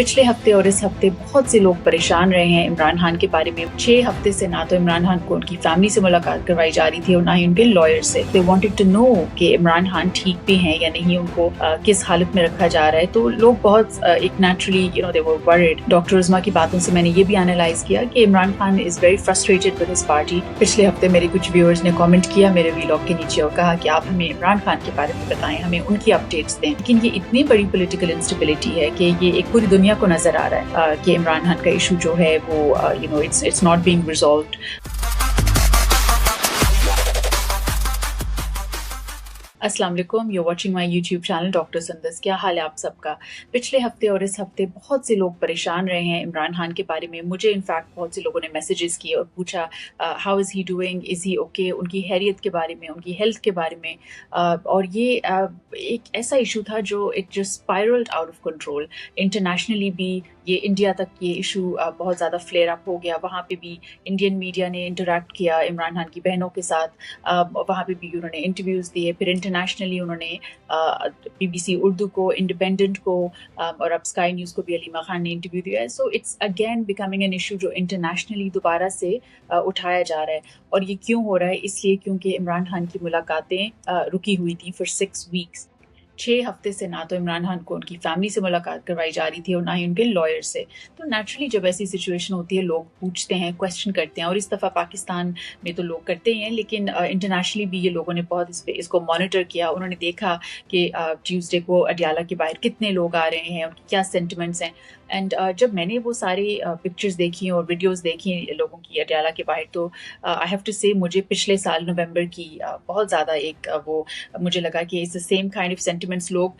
पिछले हफ्ते और इस हफ्ते बहुत से लोग परेशान रहे हैं इमरान खान के बारे में। 6 हफ्ते से ना तो इमरान खान को उनकी फैमिली से मुलाकात करवाई जा रही थी और ना ही उनके लॉयर से। दे वांटेड टू नो कि इमरान खान ठीक भी हैं या नहीं, उनको किस हालत में रखा जा रहा है। तो लोग बहुत एक naturally they were worried. Doctor उस्मा की बातों से मैंने ये भी एनालाइज किया कि Imran Khan is very frustrated with his party. पिछले हफ्ते मेरे कुछ व्यूअर्स ने कमेंट किया मेरे वीलॉग के नीचे और कहा कि आप हमें इमरान खान के बारे में बताएं, हमें उनकी अपडेट्स दें। लेकिन ये इतनी बड़ी पॉलिटिकल इंस्टेबिलिटी है कि ये एक पूरी दुनिया को नजर आ रहा है कि इमरान खान का इशू जो है वो इट्स नॉट बीइंग रिजॉल्व्ड। अस्सलाम वालेकुम, you watching my YouTube channel doctor Sandas. क्या हाल है आप सबका? पिछले हफ्ते और इस हफ्ते बहुत से लोग परेशान रहे हैं इमरान खान के बारे में। मुझे इनफैक्ट बहुत से लोगों ने मैसेजेस किए और पूछा how is he doing, is he okay, उनकी हैरियत के बारे में, उनकी हेल्थ के बारे में। और ये एक ऐसा इशू था जो it just spiraled out of control. Internationally भी ये इंडिया तक ये इशू बहुत ज़्यादा फ्लेयर अप हो गया। वहाँ पे भी इंडियन मीडिया ने इंटरेक्ट किया इमरान खान की बहनों के साथ, वहाँ पे भी उन्होंने इंटरव्यूज़ दिए। फिर इंटरनेशनली उन्होंने BBC उर्दू को, इंडिपेंडेंट को और अब स्काई न्यूज़ को भी अलीमा खान ने इंटरव्यू दिया है। So it's again becoming an issue जो इंटरनेशनली दोबारा से उठाया जा रहा है। और ये क्यों हो रहा है? इसलिए क्योंकि इमरान खान की मुलाकातें रुकी हुई थी फॉर 6 वीक्स। 6 हफ्ते से ना तो इमरान खान को उनकी फैमिली से मुलाकात करवाई जा रही थी और ना ही उनके लॉयर से। तो नेचुरली जब ऐसी सिचुएशन होती है लोग पूछते हैं, क्वेश्चन करते हैं, और इस दफ़ा पाकिस्तान में तो लोग करते ही हैं, लेकिन इंटरनेशनली भी ये लोगों ने बहुत इसको मॉनिटर किया। उन्होंने देखा कि ट्यूसडे को अडियाला के बाहर कितने लोग आ रहे हैं, उनकी क्या सेंटिमेंट्स हैं। एंड जब मैंने वो सारी पिक्चर्स देखी और वीडियोस देखी लोगों की अडियाला के बाहर, तो आई हैव टू से मुझे पिछले साल नवंबर की बहुत ज़्यादा वो मुझे लगा कि it's the same kind of sentiments. लोग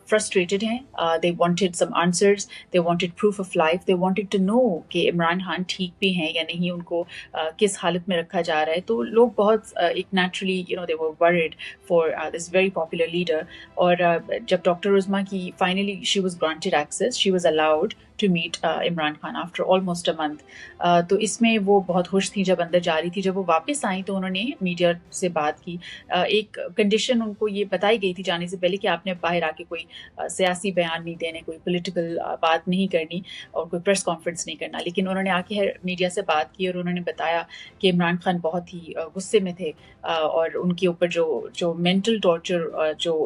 फ्रस्ट्रेटेड हैं, they wanted some answers, they wanted proof of life, they wanted to know कि इमरान खान ठीक भी हैं या नहीं, उनको किस हालत में रखा जा रहा है। तो लोग बहुत एक naturally they were worried for this very popular leader. और जब डॉक्टर उस्मा की finally she was granted access, she was allowed to meet Imran Khan after almost a month, तो इसमें वो बहुत खुश थी जब अंदर जा रही थी। जब वो वापस आई तो उन्होंने मीडिया से बात की। एक कंडीशन उनको ये बताई गई थी जाने से पहले कि आपने बाहर आके कोई सियासी बयान नहीं देने, कोई पॉलिटिकल बात नहीं करनी और कोई प्रेस कॉन्फ्रेंस नहीं करना। लेकिन उन्होंने आके मीडिया से बात की और उन्होंने बताया कि इमरान खान बहुत ही गुस्से में थे और उनके ऊपर जो मेंटल टॉर्चर जो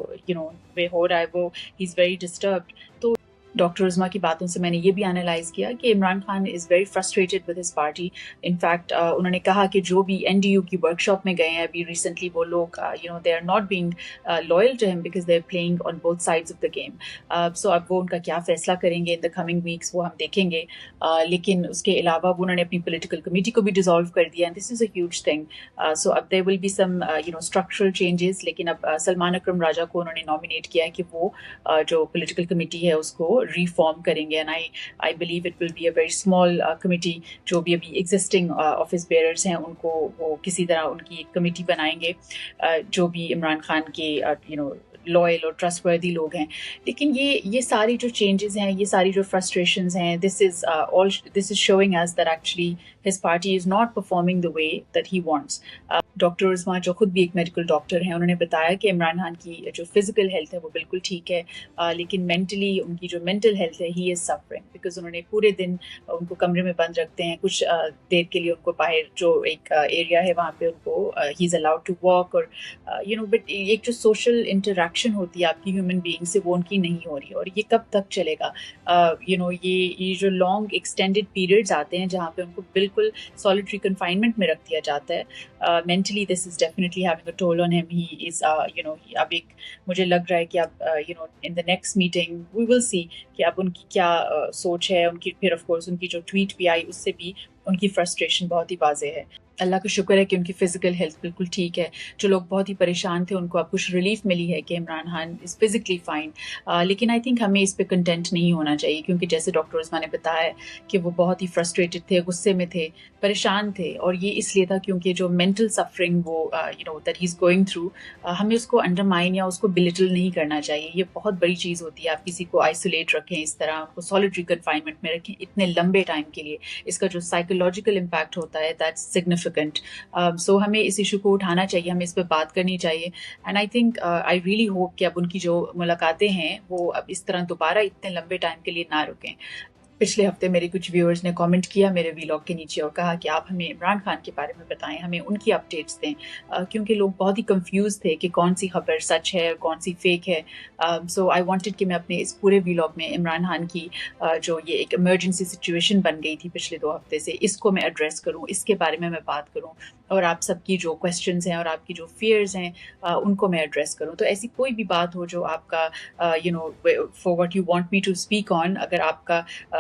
वे हो रहा है वो ही इज़ वेरी डिस्टर्ब्ड। तो डॉक्टर उस्मा की बातों से मैंने ये भी एनालाइज किया कि Imran Khan is very frustrated with his party. In fact उन्होंने कहा कि जो भी NDU की वर्कशॉप में गए हैं अभी रिसेंटली, वो लोग they are not being loyal to him because they are playing on both sides of the game. So अब वो उनका क्या फैसला करेंगे इन द कमिंग वीक्स वो हम देखेंगे। लेकिन उसके अलावा उन्होंने अपनी पोलिटिकल कमेटी को भी डिसॉल्व कर दिया and this is a huge thing. So अब there will be some structural changes. लेकिन अब सलमान अकरम राजा को उन्होंने नॉमिनेट किया है कि वो जो पोलिटिकल कमेटी है उसको reform करेंगे। And I believe it will be a very small committee. जो भी अभी एग्जिस्टिंग ऑफिस बेयरर्स हैं उनको वो किसी तरह उनकी एक कमेटी बनाएंगे, जो भी इमरान खान के लॉयल और ट्रस्टवर्दी लोग हैं। लेकिन ये सारी जो चेंजेस हैं, ये सारी जो फ्रस्ट्रेशंस हैं, this is showing us that actually his party is not performing the way that he wants. Doctor Usma जो खुद भी एक मेडिकल डॉक्टर हैं, उन्होंने बताया कि इमरान खान की जो फिजिकल हेल्थ है वो बिल्कुल ठीक है, लेकिन मेंटली उनकी जो मेंटल हेल्थ है ही इज़ सफरिंग बिकॉज उन्होंने पूरे दिन उनको कमरे में बंद रखते हैं। कुछ देर के लिए उनको बाहर जो एक एरिया है वहाँ पे उनको he is allowed to walk और बट एक जो सोशल इंटरेक्शन होती है आपकी ह्यूमन बीइंग से वो उनकी नहीं हो रही। और ये कब तक चलेगा? ये जो लॉन्ग एक्सटेंडेड पीरियड्स आते हैं जहाँ पे उनको बिल्कुल सॉलिटरी कन्फाइनमेंट में रख दिया जाता है, mentally this is definitely having a toll on him. He is अब एक मुझे लग रहा है कि अब in the next meeting we will see कि अब उनकी क्या सोच है उनकी। फिर ऑफ कोर्स उनकी जो ट्वीट भी आई उससे भी उनकी फ्रस्ट्रेशन बहुत ही वाज़ेह है। अल्लाह का शुक्र है कि उनकी फ़िज़िकल हेल्थ बिल्कुल ठीक है। जो लोग बहुत ही परेशान थे उनको अब कुछ रिलीफ मिली है कि Imran Khan is physically fine. लेकिन आई थिंक हमें इस पे कंटेंट नहीं होना चाहिए क्योंकि जैसे डॉक्टर उस्मा ने बताया कि वो बहुत ही फ्रस्ट्रेटेड थे, गुस्से में थे, परेशान थे। और ये इसलिए था क्योंकि जो मेंटल सफरिंग वो that he is going through, हमें उसको अंडरमाइन या उसको बिलिटल नहीं करना चाहिए। ये बहुत बड़ी चीज़ होती है। आप किसी को आइसोलेट रखें इस तरह, उनको सॉलिटरी कन्फाइनमेंट में रखें इतने लंबे टाइम के लिए, इसका जो साइकोलॉजिकल इम्पैक्ट होता है दैट्स सिग्निफिकेंट। सिग्निफिकेंट. सो हमें इस इशू को उठाना चाहिए, हमें इस पर बात करनी चाहिए. And I think I really hope कि अब उनकी जो मुलाकातें हैं वो अब इस तरह दोबारा इतने लंबे टाइम के लिए ना रुकें. पिछले हफ्ते मेरे कुछ व्यूअर्स ने कमेंट किया मेरे व्लॉग के नीचे और कहा कि आप हमें इमरान खान के बारे में बताएं, हमें उनकी अपडेट्स दें, क्योंकि लोग बहुत ही कंफ्यूज थे कि कौन सी खबर सच है और कौन सी फेक है. सो आई वांटेड कि मैं अपने इस पूरे व्लॉग में इमरान खान की जो ये एक इमरजेंसी सिचुएशन बन गई थी पिछले 2 हफ्ते से, इसको मैं एड्रेस करूँ, इसके बारे में मैं बात करूँ और आप सबकी जो क्वेश्चंस हैं और आपकी जो फियर्स हैं उनको मैं एड्रेस करूँ. तो ऐसी कोई भी बात हो जो आपका for what you want me to speak on, अगर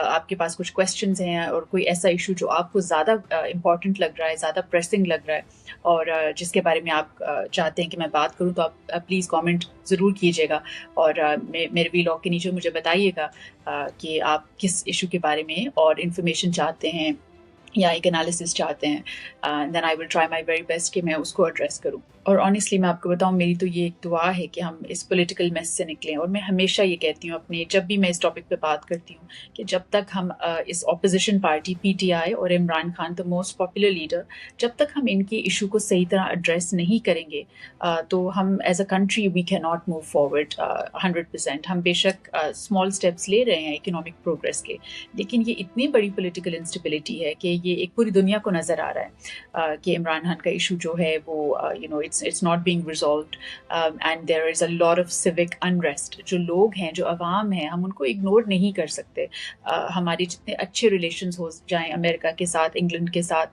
आपके पास कुछ क्वेश्चंस हैं और कोई ऐसा इशू जो आपको ज़्यादा इम्पॉर्टेंट लग रहा है, ज़्यादा प्रेसिंग लग रहा है और जिसके बारे में आप चाहते हैं कि मैं बात करूं, तो आप प्लीज़ कमेंट ज़रूर कीजिएगा और मेरे व्लॉग के नीचे मुझे बताइएगा कि आप किस इशू के बारे में और इन्फॉर्मेशन चाहते हैं या एक एनालिसिस चाहते हैं. Then I will try my very best कि मैं उसको एड्रेस करूं. और ऑनेस्टली मैं आपको बताऊं, मेरी तो ये एक दुआ है कि हम इस पॉलिटिकल मेस से निकलें. और मैं हमेशा ये कहती हूँ अपने, जब भी मैं इस टॉपिक पे बात करती हूँ, कि जब तक हम इस ऑपोजिशन पार्टी PTI और Imran Khan the most popular leader, जब तक हम इनकी इशू को सही तरह एड्रेस नहीं करेंगे तो हम as a country we can not move forward 100%. हम बेशक स्मॉल स्टेप्स ले रहे हैं इकोनॉमिक प्रोग्रेस के, लेकिन ये इतनी बड़ी पॉलिटिकल इंस्टेबिलिटी है कि ये एक पूरी दुनिया को नज़र आ रहा है कि इमरान खान का इशू जो है वो it's not being resolved and there is a lot of civic unrest. जो लोग हैं, जो अवाम हैं, हम उनको इग्नोर नहीं कर सकते. हमारे जितने अच्छे रिलेशंस हो जाएं अमेरिका के साथ, इंग्लैंड के साथ,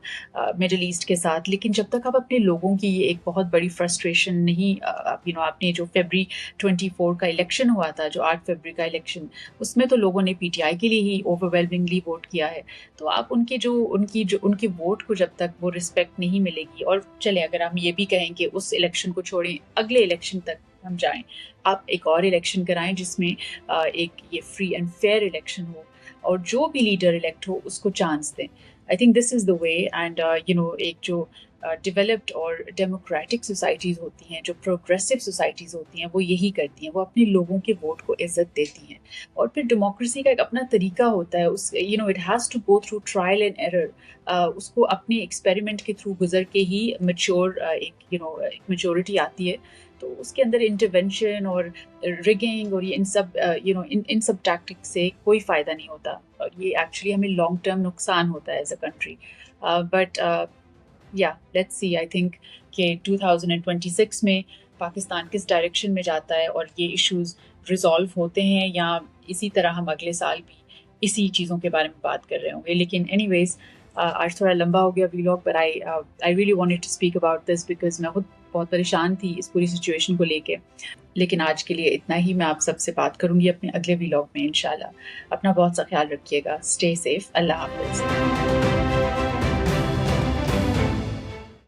मिडल ईस्ट के साथ, लेकिन जब तक आप अपने लोगों की ये एक बहुत बड़ी फ्रस्ट्रेशन नहीं, आपने जो February 24 का इलेक्शन हुआ था, जो 8 फरवरी का इलेक्शन, उसमें तो लोगों ने PTI के लिए ही ओवरवेलमिंगली वोट किया है. तो आप उनके वोट को जब तक वो रिस्पेक्ट नहीं मिलेगी, और चले अगर हम ये भी कहें कि उस इलेक्शन को छोड़ें, अगले इलेक्शन तक हम जाएं, आप एक और इलेक्शन कराएं जिसमें एक ये फ्री एंड फेयर इलेक्शन हो और जो भी लीडर इलेक्ट हो उसको चांस दें. I think this is the way. And एक जो डेवलप्ड और डेमोक्रेटिक सोसाइटीज़ होती हैं, जो प्रोग्रेसिव सोसाइटीज़ होती हैं, वो यही करती हैं, वो अपने लोगों के वोट को इज्जत देती हैं. और फिर डेमोक्रेसी का एक अपना तरीका होता है, उस it has to go through trial and error. उसको अपने एक्सपेरिमेंट के थ्रू गुजर के ही मैच्योर एक मैच्योरिटी आती है. तो उसके अंदर इंटरवेंशन और रिगिंग और ये इन सब टैक्टिक्स से कोई फ़ायदा नहीं होता, और ये एक्चुअली हमें लॉन्ग टर्म नुकसान होता है as a country. But let's see. I think कि 2026 में पाकिस्तान किस डायरेक्शन में जाता है और ये इश्यूज़ रिजॉल्व होते हैं या इसी तरह हम अगले साल भी इसी चीज़ों के बारे में बात कर रहे होंगे. लेकिन एनीवेज आज थोड़ा लंबा हो गया व्लॉग, पर I really wanted to speak about this because मैं खुद बहुत परेशान थी इस पूरी सिचुएशन को लेके. लेकिन आज के लिए इतना ही. मैं आप सबसे बात करूंगी अपने अगले व्लॉग में इंशाल्लाह. अपना बहुत सा ख्याल रखिएगा. Stay safe. अल्लाह हाफिज़.